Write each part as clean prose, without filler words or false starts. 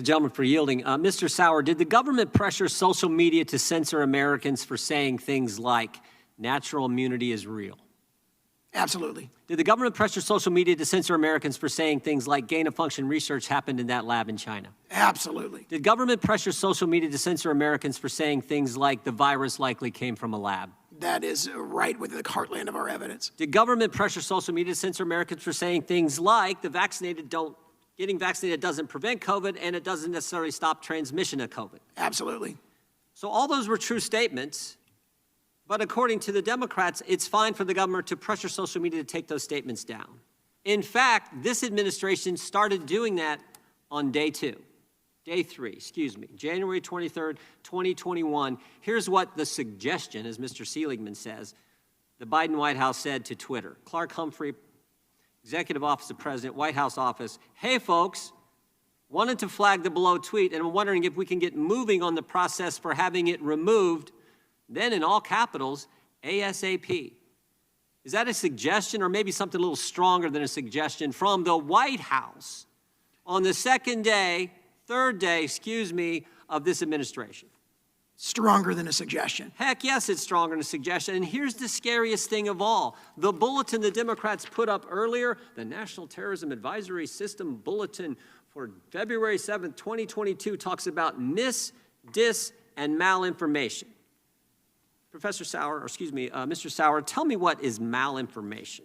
Gentleman for yielding. Mr. Sauer, did the government pressure social media to censor Americans for saying things like natural immunity is real? Absolutely. Did the government pressure social media to censor Americans for saying things like gain-of-function research happened in that lab in China? Absolutely. Did government pressure social media to censor Americans for saying things like the virus likely came from a lab? That is right within the heartland of our evidence. Did government pressure social media to censor Americans for saying things like getting vaccinated doesn't prevent COVID and it doesn't necessarily stop transmission of COVID? Absolutely. So all those were true statements, but according to the Democrats, it's fine for the government to pressure social media to take those statements down. In fact, this administration started doing that on day 3, January 23rd, 2021. Here's what the suggestion, as Mr. Seligman says, the Biden White House said to Twitter. Clark Humphrey, Executive Office of President, White House Office. Hey, folks, wanted to flag the below tweet, and I'm wondering if we can get moving on the process for having it removed, then in all capitals, ASAP. Is that a suggestion or maybe something a little stronger than a suggestion from the White House on the third day, of this administration? Stronger than a suggestion. Heck yes, it's stronger than a suggestion. And here's the scariest thing of all. The bulletin the Democrats put up earlier, the National Terrorism Advisory System Bulletin for February 7th, 2022, talks about mis, dis, and malinformation. Mr. Sauer, tell me what is malinformation?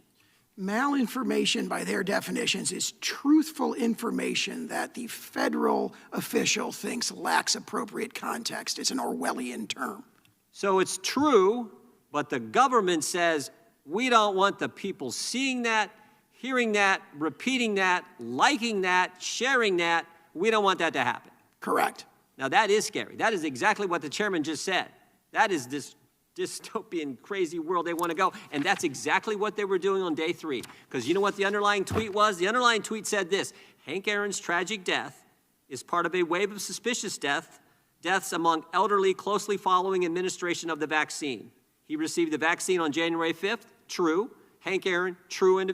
Malinformation, by their definitions, is truthful information that the federal official thinks lacks appropriate context. It's an Orwellian term. So it's true, but the government says we don't want the people seeing that, hearing that, repeating that, liking that, sharing that. We don't want that to happen. Correct. Now that is scary. That is exactly what the chairman just said. That is this dystopian, crazy world they want to go. And that's exactly what they were doing on day 3. Because you know what the underlying tweet was? The underlying tweet said this: Hank Aaron's tragic death is part of a wave of suspicious deaths among elderly closely following administration of the vaccine. He received the vaccine on January 5th. True. Hank Aaron, true and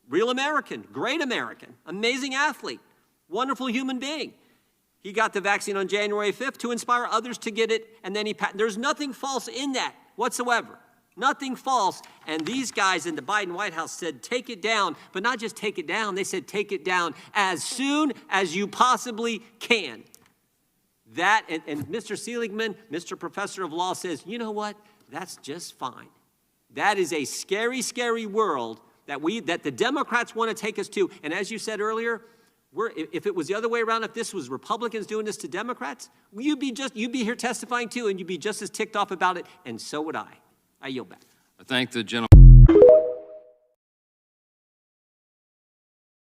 real American, great American, amazing athlete, wonderful human being. He got the vaccine on January 5th to inspire others to get it, and then there's nothing false in that whatsoever. Nothing false. And these guys in the Biden White House said, take it down, but not just take it down. They said, take it down as soon as you possibly can. That, and Mr. Seligman, Mr. Professor of Law, says, you know what? That's just fine. That is a scary, scary world that the Democrats want to take us to. And as you said earlier, if it was the other way around, if this was Republicans doing this to Democrats, you'd be here testifying too, and you'd be just as ticked off about it, and so would I. I yield back. I thank the gentleman.